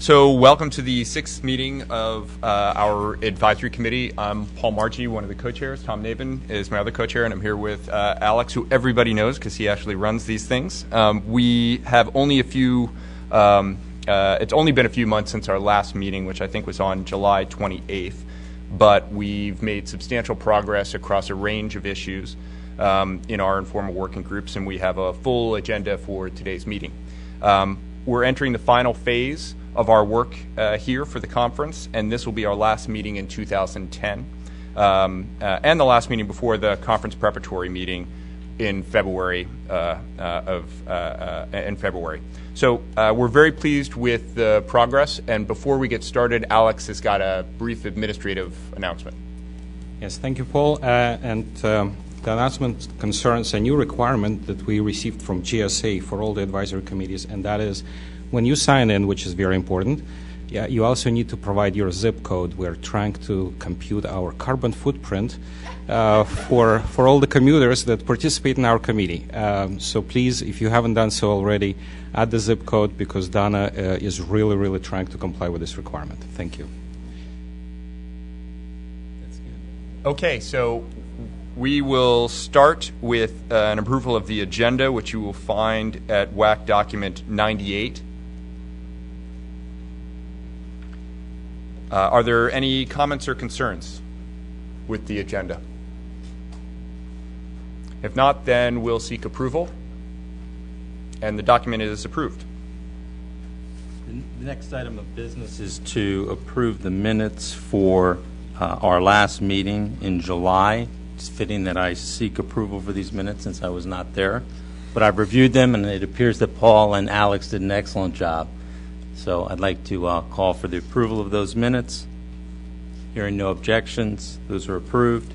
So welcome to the sixth meeting of our advisory committee. I'm Paul Margie, one of the co-chairs. Tom Nabin is my other co-chair, and I'm here with Alex, who everybody knows because he actually runs these things. We have only a few, it's only been a few months since our last meeting, which I think was on July 28th, but we've made substantial progress across a range of issues in our informal working groups, and we have a full agenda for today's meeting. We're entering the final phase of our work here for the conference, and this will be our last meeting in 2010, and the last meeting before the conference preparatory meeting in February. So we're very pleased with the progress, and before we get started, Alex has got a brief administrative announcement. Yes, thank you, Paul. The announcement concerns a new requirement that we received from GSA for all the advisory committees, and that is when you sign in, which is very important, you also need to provide your zip code. We're trying to compute our carbon footprint for all the commuters that participate in our committee. So please, if you haven't done so already, add the zip code because Donna is really trying to comply with this requirement. Thank you. That's good. Okay, so we will start with an approval of the agenda, which you will find at WAC document 98. Are there any comments or concerns with the agenda? If not, then we'll seek approval, and the document is approved. The next item of business is to approve the minutes for our last meeting in July. It's fitting that I seek approval for these minutes since I was not there. But I've reviewed them, and it appears that Paul and Alex did an excellent job. So I'd like to call for the approval of those minutes. Hearing no objections, those are approved.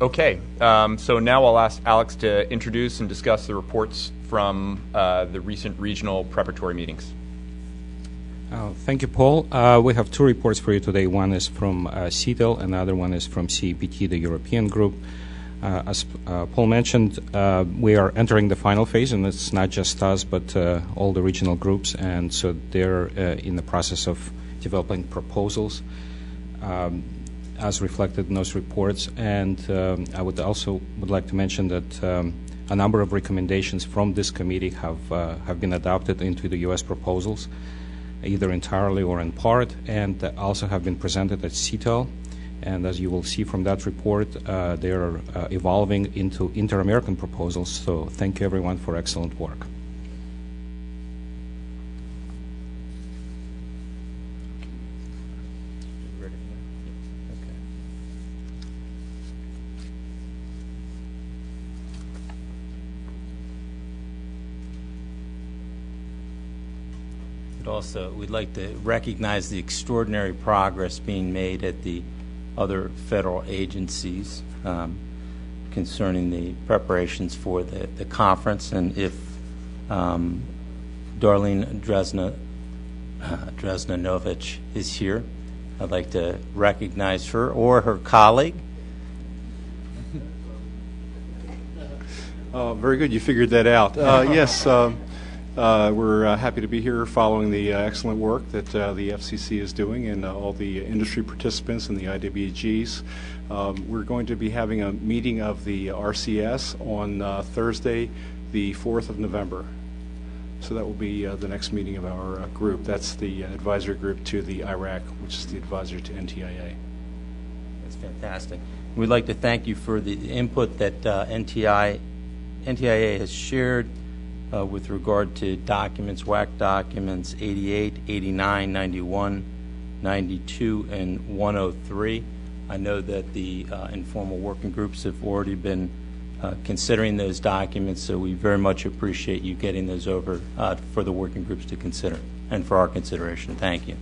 Okay, so now I'll ask Alex to introduce and discuss the reports from the recent regional preparatory meetings. Thank you, Paul. We have two reports for you today. One is from CETL, and the other one is from CEPT, the European group. As Paul mentioned, we are entering the final phase, and it's not just us, but all the regional groups, and so they're in the process of developing proposals as reflected in those reports. And I would like to mention that a number of recommendations from this committee have been adopted into the U.S. proposals, either entirely or in part, and also have been presented at CETL. And as you will see from that report, they are evolving into inter-American proposals. So thank you, everyone, for excellent work. Also, we'd like to recognize the extraordinary progress being made at the other federal agencies concerning the preparations for the conference. And if Darlene Dresnanovich is here, I'd like to recognize her or her colleague. Very good. You figured that out. Yes. We're happy to be here following the excellent work that the FCC is doing and all the industry participants and the IWGs. We're going to be having a meeting of the RCS on Thursday, the 4th of November. So that will be the next meeting of our group. That's the advisory group to the IRAC, which is the advisor to NTIA. That's fantastic. We'd like to thank you for the input that NTIA has shared with regard to documents, WAC documents 88, 89, 91, 92, and 103. I know that the informal working groups have already been considering those documents, so we very much appreciate you getting those over for the working groups to consider and for our consideration. Thank you.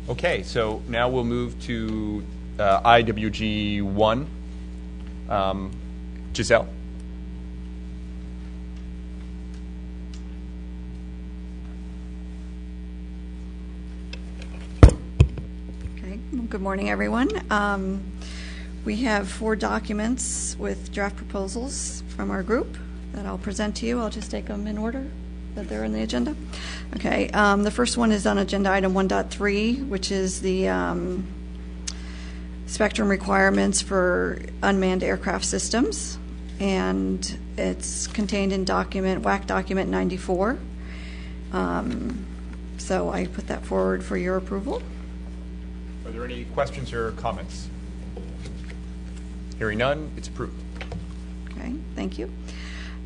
Okay, so now we'll move to IWG1. Giselle. Good morning, everyone. We have 4 documents with draft proposals from our group. that I'll present to you. I'll just take them in order that they're in the agenda. Okay, the first one is on agenda item 1.3, which is the spectrum requirements for unmanned aircraft systems, and it's contained in WAC document 94. So I put that forward for your approval. Are there any questions or comments? Hearing none, it's approved. Okay, thank you.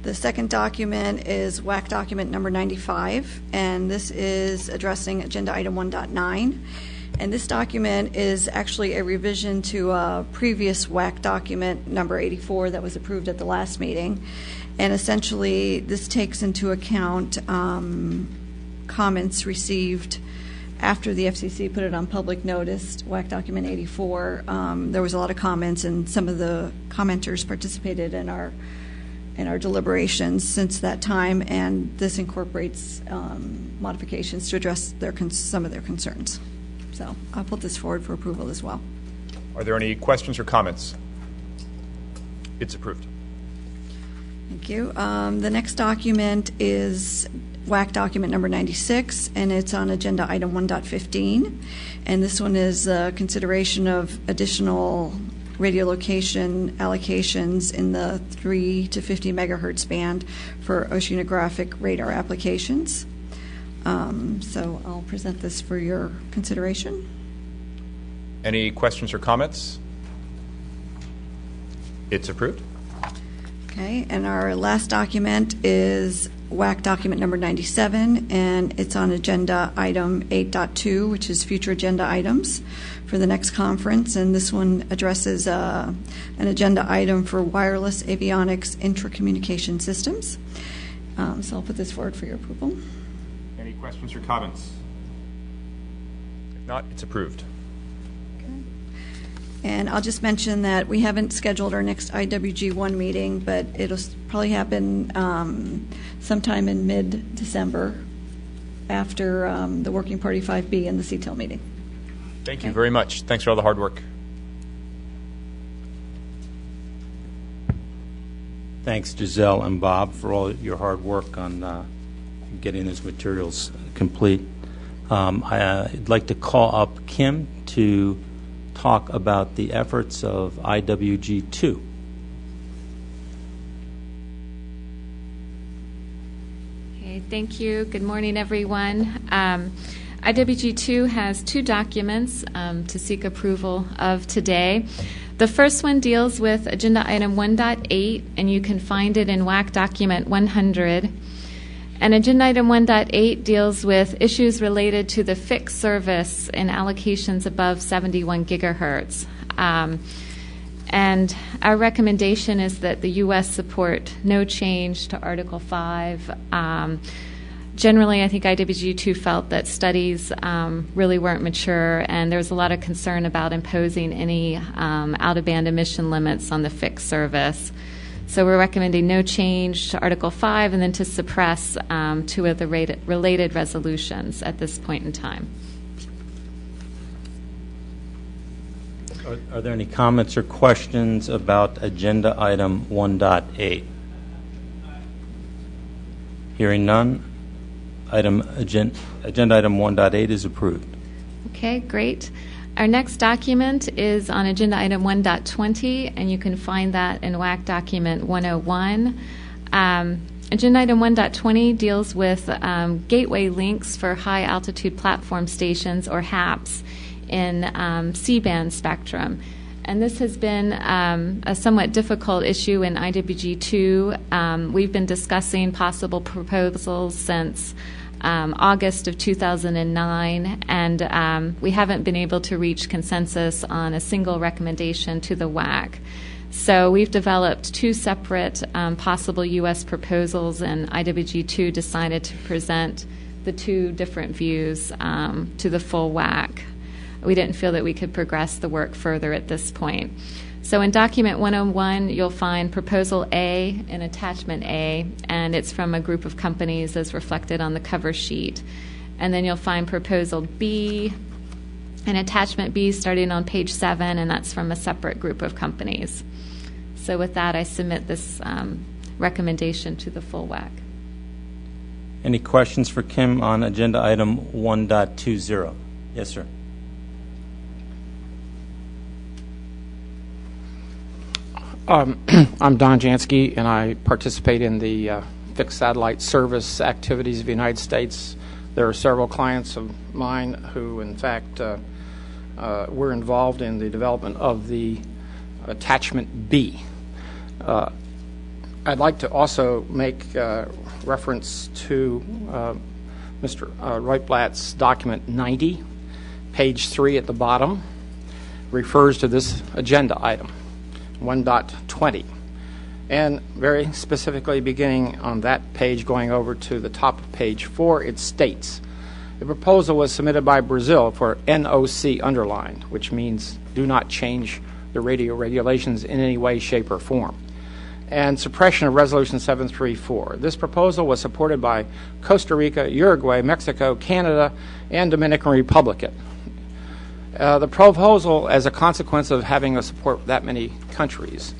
The second document is WAC document number 95, and this is addressing agenda item 1.9. And this document is actually a revision to a previous WAC document number 84 that was approved at the last meeting. And essentially, this takes into account comments received after the FCC put it on public notice, WAC document 84. There was a lot of comments, and some of the commenters participated in our deliberations since that time, and this incorporates modifications to address some of their concerns. So I'll put this forward for approval as well. Are there any questions or comments? It's approved. Thank you. The next document is WAC document number 96, and it's on agenda item 1.15. And this one is consideration of additional radio location allocations in the 3 to 50 megahertz band for oceanographic radar applications. So I'll present this for your consideration. Any questions or comments? It's approved. Okay, and our last document is WAC document number 97, and it's on agenda item 8.2, which is future agenda items for the next conference. And this one addresses an agenda item for wireless avionics intracommunication systems. So I'll put this forward for your approval. Any questions or comments? If not, it's approved. And I'll just mention that we haven't scheduled our next IWG1 meeting, but it'll probably happen sometime in mid-December after the Working Party 5B and the CTEL meeting. Thank you very much. Thanks for all the hard work. Thanks, Giselle and Bob, for all your hard work on getting these materials complete. I'd like to call up Kim to talk about the efforts of IWG2. Okay, thank you. Good morning, everyone. IWG2 has 2 documents to seek approval of today. The first one deals with agenda item 1.8, and you can find it in WAC document 100. And agenda item 1.8 deals with issues related to the fixed service and allocations above 71 gigahertz. And our recommendation is that the U.S. support no change to Article 5. Generally, I think IWG2 felt that studies really weren't mature, and there was a lot of concern about imposing any out-of-band emission limits on the fixed service. So we're recommending no change to Article 5 and then to suppress 2 of the related resolutions at this point in time. Are there any comments or questions about agenda item 1.8? Hearing none, agenda item 1.8 is approved. Okay, great. Our next document is on agenda item 1.20, and you can find that in WAC document 101. Agenda item 1.20 deals with gateway links for high-altitude platform stations, or HAPS, in C-band spectrum. And this has been a somewhat difficult issue in IWG2. We've been discussing possible proposals since August of 2009, and we haven't been able to reach consensus on a single recommendation to the WAC. So we've developed 2 separate possible U.S. proposals, and IWG2 decided to present the 2 different views to the full WAC. We didn't feel that we could progress the work further at this point. So in document 101, you'll find proposal A in attachment A, and it's from a group of companies as reflected on the cover sheet. And then you'll find proposal B in attachment B starting on page 7, and that's from a separate group of companies. So with that, I submit this recommendation to the full WAC. Any questions for Kim on agenda item 1.20? Yes, sir. I'm Don Jansky, and I participate in the fixed satellite service activities of the United States. There are several clients of mine who, in fact, were involved in the development of the attachment B. I'd like to also make reference to Mr. Reutblatt's document 90, page 3 at the bottom, refers to this agenda item, 1.20. And very specifically beginning on that page, going over to the top of page 4, it states, the proposal was submitted by Brazil for NOC underlined, which means do not change the radio regulations in any way, shape, or form, and suppression of Resolution 734. This proposal was supported by Costa Rica, Uruguay, Mexico, Canada, and Dominican Republic. The proposal, as a consequence of having to support that many countries,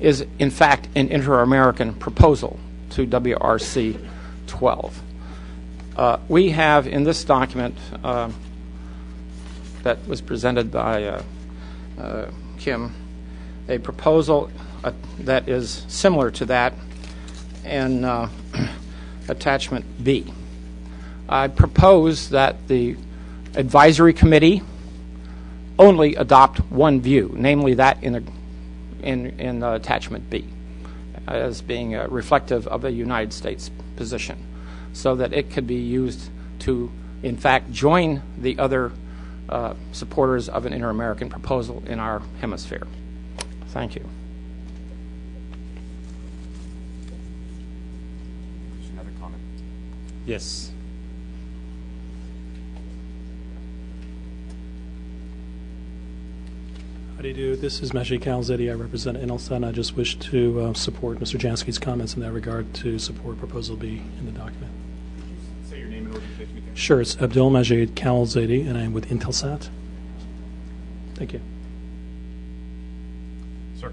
is in fact an inter-American proposal to WRC-12. We have in this document that was presented by Kim a proposal that is similar to that in attachment B. I propose that the advisory committee only adopt one view, namely that in attachment B, as being reflective of a United States position, so that it could be used to, in fact, join the other supporters of an inter-American proposal in our hemisphere. Thank you. There's another comment. Yes. How do you do? This is Meshi Calzetti. I represent Inelson. I just wish to support Mr. Jansky's comments in that regard, to support Proposal B in the document. Say your name and organization again. Sure, it's Abdul Majid Calzetti, and I'm with Intelsat. Thank you. Sir.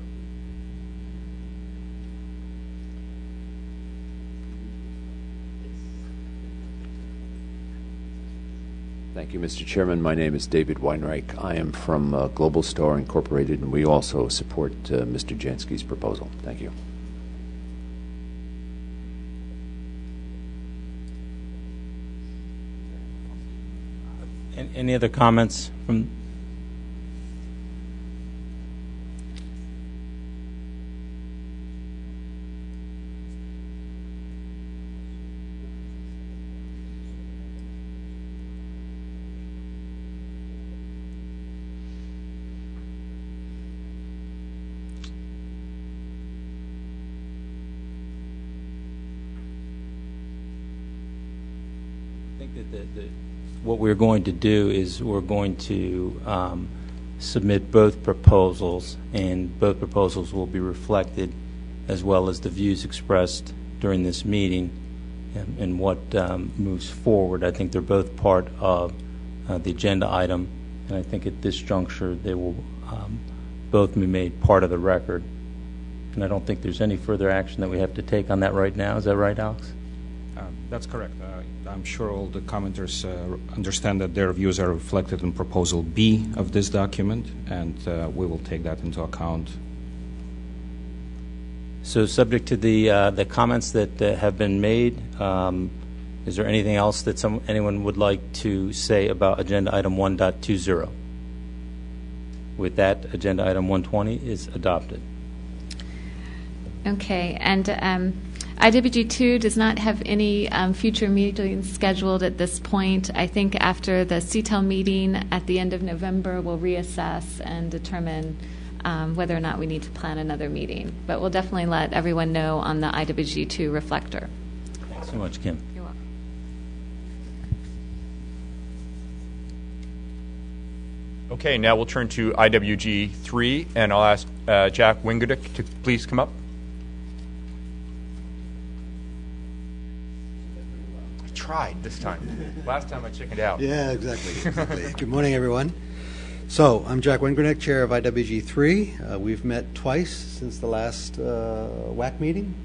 Thank you, Mr. Chairman. My name is David Weinreich. I am from Global Star Incorporated, and we also support Mr. Jansky's proposal. Thank you. Any other comments from? I think that what we're going to do is we're going to submit both proposals, and both proposals will be reflected, as well as the views expressed during this meeting and what moves forward. I think they're both part of the agenda item, and I think at this juncture they will both be made part of the record. And I don't think there's any further action that we have to take on that right now. Is that right, Alex? That's correct. I'm sure all the commenters understand that their views are reflected in Proposal B of this document, and we will take that into account. So subject to the comments that have been made, is there anything else that anyone would like to say about Agenda Item 1.20? With that, Agenda Item 120 is adopted. Okay, and IWG2 does not have any future meetings scheduled at this point. I think after the CTEL meeting at the end of November, we'll reassess and determine whether or not we need to plan another meeting. But we'll definitely let everyone know on the IWG2 reflector. Thanks so much, Kim. You're welcome. Okay, now we'll turn to IWG3, and I'll ask Jack Wingodik to please come up. I tried this time. Last time I chickened out. Yeah, exactly. Good morning, everyone. So, I'm Jack Wingodik, chair of IWG3. We've met twice since the last WAC meeting,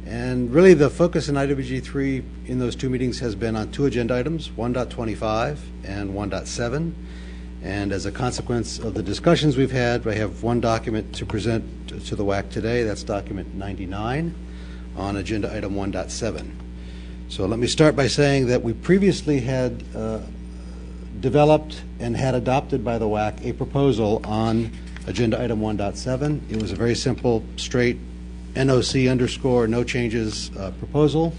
And really the focus in IWG3 in those two meetings has been on two agenda items, 1.25 and 1.7. And as a consequence of the discussions we've had, I have one document to present to the WAC today. That's document 99 on agenda item 1.7. So let me start by saying that we previously had developed and had adopted by the WAC a proposal on agenda item 1.7. It was a very simple, straight NOC underscore no changes proposal.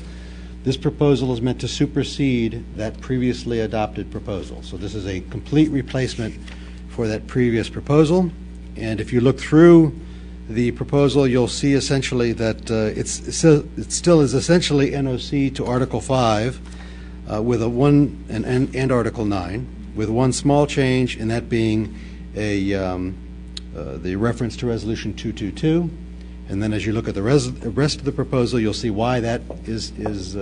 This proposal is meant to supersede that previously adopted proposal. So this is a complete replacement for that previous proposal. And if you look through the proposal, you'll see essentially that it still is essentially NOC to Article 5 with a one and Article 9 with one small change, and that being the reference to Resolution 222. And then as you look at the rest of the proposal, you'll see why that is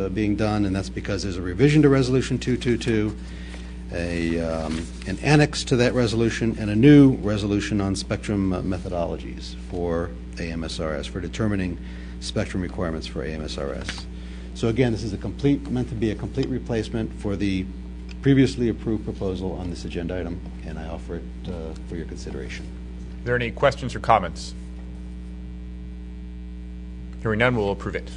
being done, and that's because there's a revision to Resolution 222, an annex to that resolution, and a new resolution on spectrum methodologies for AMSRS, for determining spectrum requirements for AMSRS. So again, this is meant to be a complete replacement for the previously approved proposal on this agenda item, and I offer it for your consideration. Are there any questions or comments? Hearing none, we'll approve it.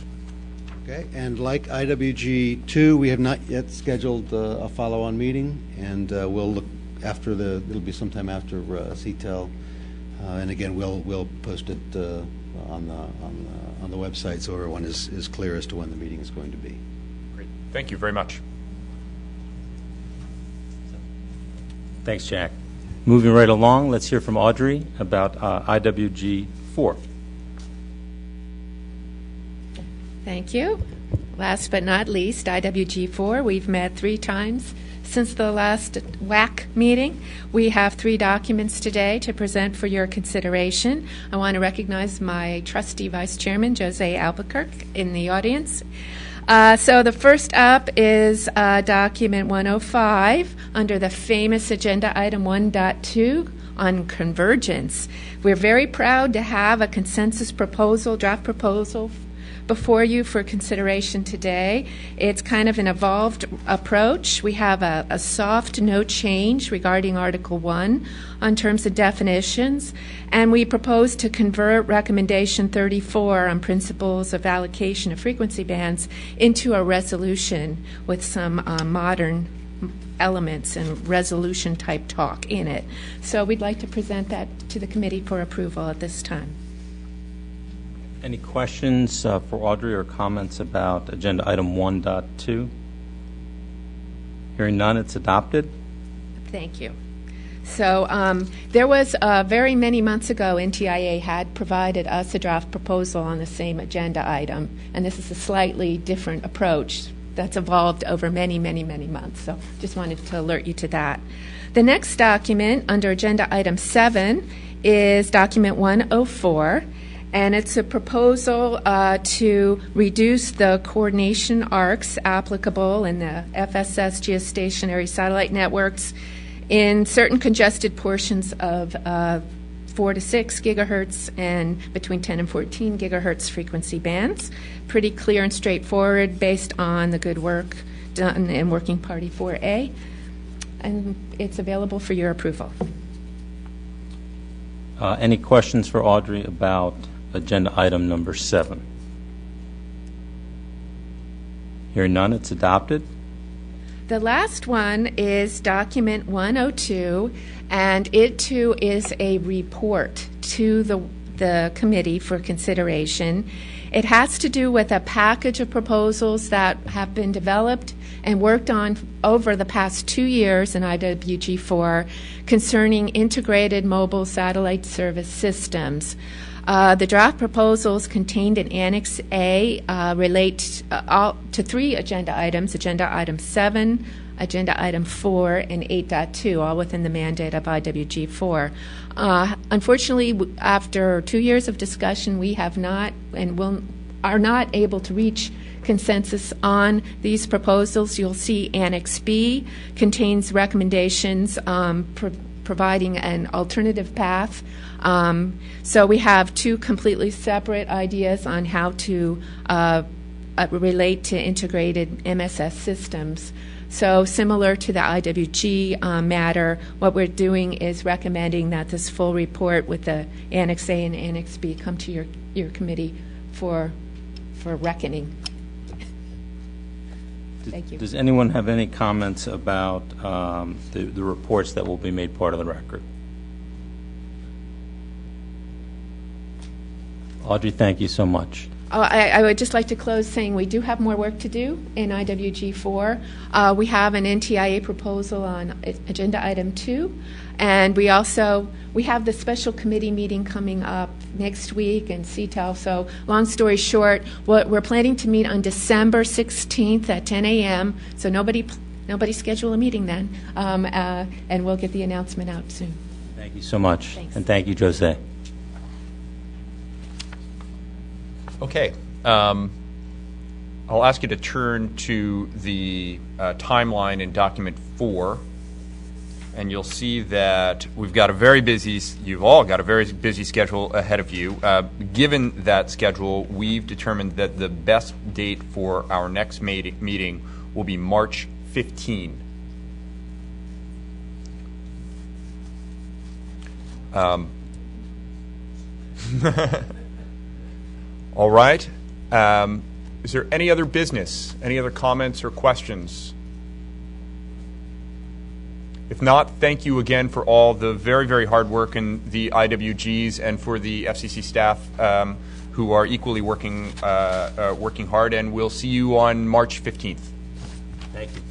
Okay, and like IWG2, we have not yet scheduled a follow-on meeting, and we'll look after it'll be sometime after CTEL, and again, we'll post it on the website so everyone is clear as to when the meeting is going to be. Great. Thank you very much. Thanks, Jack. Moving right along, let's hear from Audrey about IWG4. Thank you. Last but not least, IWG4. We've met 3 times since the last WAC meeting. We have 3 documents today to present for your consideration. I want to recognize my trusty Vice Chairman, Jose Albuquerque, in the audience. So the first up is document 105 under the famous agenda item 1.2 on convergence. We're very proud to have a consensus proposal, draft proposal, before you for consideration today. It's kind of an evolved approach. We have a soft no change regarding Article 1 on terms of definitions, and we propose to convert Recommendation 34 on principles of allocation of frequency bands into a resolution with some modern elements and resolution type talk in it. So we'd like to present that to the committee for approval at this time. Any questions for Audrey or comments about agenda item 1.2? Hearing none, it's adopted. Thank you. So there was very many months ago, NTIA had provided us a draft proposal on the same agenda item, and this is a slightly different approach that's evolved over many, many, many months. So just wanted to alert you to that. The next document under agenda item 7 is document 104. And it's a proposal to reduce the coordination arcs applicable in the FSS geostationary satellite networks in certain congested portions of 4 to 6 gigahertz and between 10 and 14 gigahertz frequency bands. Pretty clear and straightforward based on the good work done in Working Party 4A. And it's available for your approval. Any questions for Audrey about agenda item number 7? Hearing none, it's adopted. The last one is document 102, and it too is a report to the committee for consideration. It has to do with a package of proposals that have been developed and worked on over the past 2 years in IWG4 concerning integrated mobile satellite service systems. The draft proposals contained in Annex A relate to 3 agenda items, Agenda Item 7, Agenda Item 4, and 8.2, all within the mandate of IWG4. Unfortunately, after 2 years of discussion, we have not and are not able to reach consensus on these proposals. You'll see Annex B contains recommendations providing an alternative path. So we have two completely separate ideas on how to relate to integrated MSS systems. So similar to the IWG matter, what we're doing is recommending that this full report with the Annex A and Annex B come to your committee for reckoning. Thank you. Does anyone have any comments about the reports that will be made part of the record? Audrey, thank you so much. I would just like to close saying we do have more work to do in IWG4. We have an NTIA proposal on agenda item 2, and we have the special committee meeting coming up next week in CETEL. So long story short, we're planning to meet on December 16th at 10 a.m. So nobody schedule a meeting then, and we'll get the announcement out soon. Thank you so much. Thanks. And thank you, Jose. Okay. I'll ask you to turn to the timeline in document 4, and you'll see that we've got you've all got a very busy schedule ahead of you. Given that schedule, we've determined that the best date for our next meeting will be March 15. All right. Is there any other business, any other comments or questions? If not, thank you again for all the very, very hard work in the IWGs and for the FCC staff who are equally working hard, and we'll see you on March 15th. Thank you.